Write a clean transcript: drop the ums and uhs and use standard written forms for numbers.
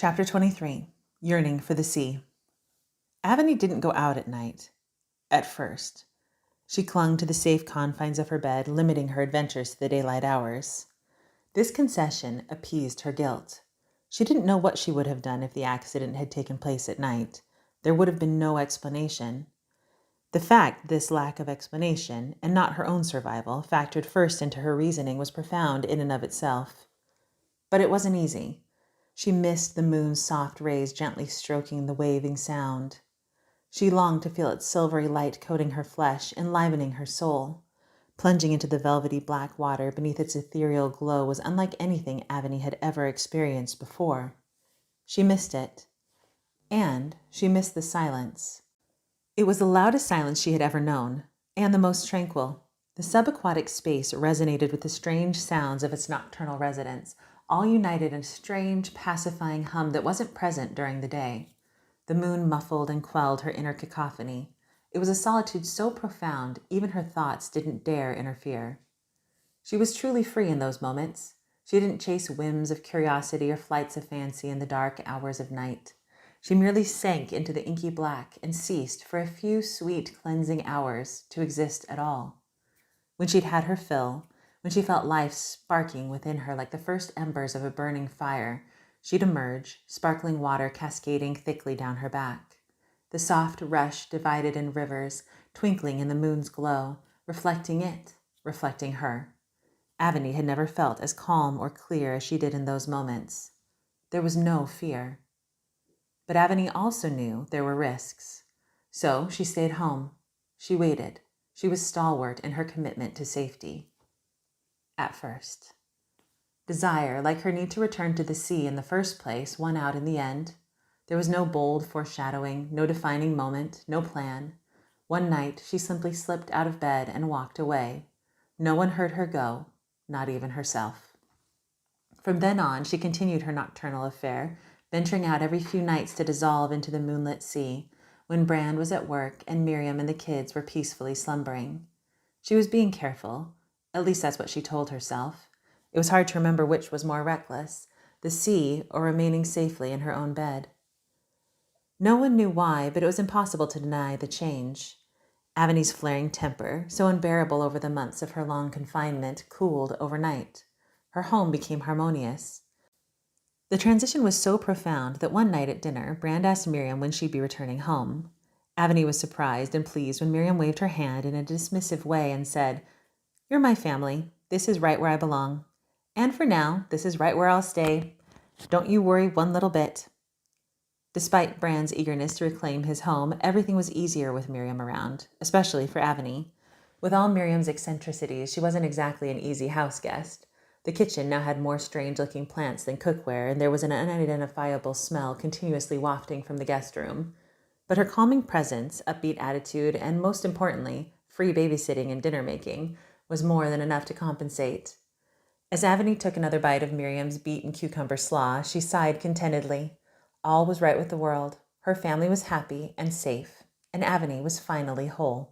Chapter 23, Yearning for the Sea. Aveny didn't go out at night. At first. She clung to the safe confines of her bed, limiting her adventures to the daylight hours. This concession appeased her guilt. She didn't know what she would have done if the accident had taken place at night. There would have been no explanation. The fact this lack of explanation, and not her own survival, factored first into her reasoning was profound in and of itself. But it wasn't easy. She missed the moon's soft rays gently stroking the waving sound. She longed to feel its silvery light coating her flesh, enlivening her soul. Plunging into the velvety black water beneath its ethereal glow was unlike anything Aveny had ever experienced before. She missed it. And she missed the silence. It was the loudest silence she had ever known, and the most tranquil. The subaquatic space resonated with the strange sounds of its nocturnal residents, all united in a strange, pacifying hum that wasn't present during the day. The moon muffled and quelled her inner cacophony. It was a solitude so profound, even her thoughts didn't dare interfere. She was truly free in those moments. She didn't chase whims of curiosity or flights of fancy in the dark hours of night. She merely sank into the inky black and ceased for a few sweet, cleansing hours to exist at all. When she'd had her fill, when she felt life sparking within her like the first embers of a burning fire, she'd emerge, sparkling water cascading thickly down her back. The soft rush divided in rivers, twinkling in the moon's glow, reflecting it, reflecting her. Aveny had never felt as calm or clear as she did in those moments. There was no fear. But Aveny also knew there were risks. So she stayed home. She waited. She was stalwart in her commitment to safety. At first. Desire, like her need to return to the sea in the first place, won out in the end. There was no bold foreshadowing, no defining moment, no plan. One night, she simply slipped out of bed and walked away. No one heard her go, not even herself. From then on, she continued her nocturnal affair, venturing out every few nights to dissolve into the moonlit sea, when Brand was at work and Miriam and the kids were peacefully slumbering. She was being careful. At least that's what she told herself. It was hard to remember which was more reckless, the sea or remaining safely in her own bed. No one knew why, but it was impossible to deny the change. Aveny's flaring temper, so unbearable over the months of her long confinement, cooled overnight. Her home became harmonious. The transition was so profound that one night at dinner, Brand asked Miriam when she'd be returning home. Aveny was surprised and pleased when Miriam waved her hand in a dismissive way and said, "You're my family. This is right where I belong. And for now, this is right where I'll stay. Don't you worry one little bit." Despite Brand's eagerness to reclaim his home, everything was easier with Miriam around, especially for Aveny. With all Miriam's eccentricities, she wasn't exactly an easy house guest. The kitchen now had more strange-looking plants than cookware, and there was an unidentifiable smell continuously wafting from the guest room. But her calming presence, upbeat attitude, and most importantly, free babysitting and dinner-making, was more than enough to compensate. As Aveny took another bite of Miriam's beet and cucumber slaw, she sighed contentedly. All was right with the world. Her family was happy and safe, and Aveny was finally whole.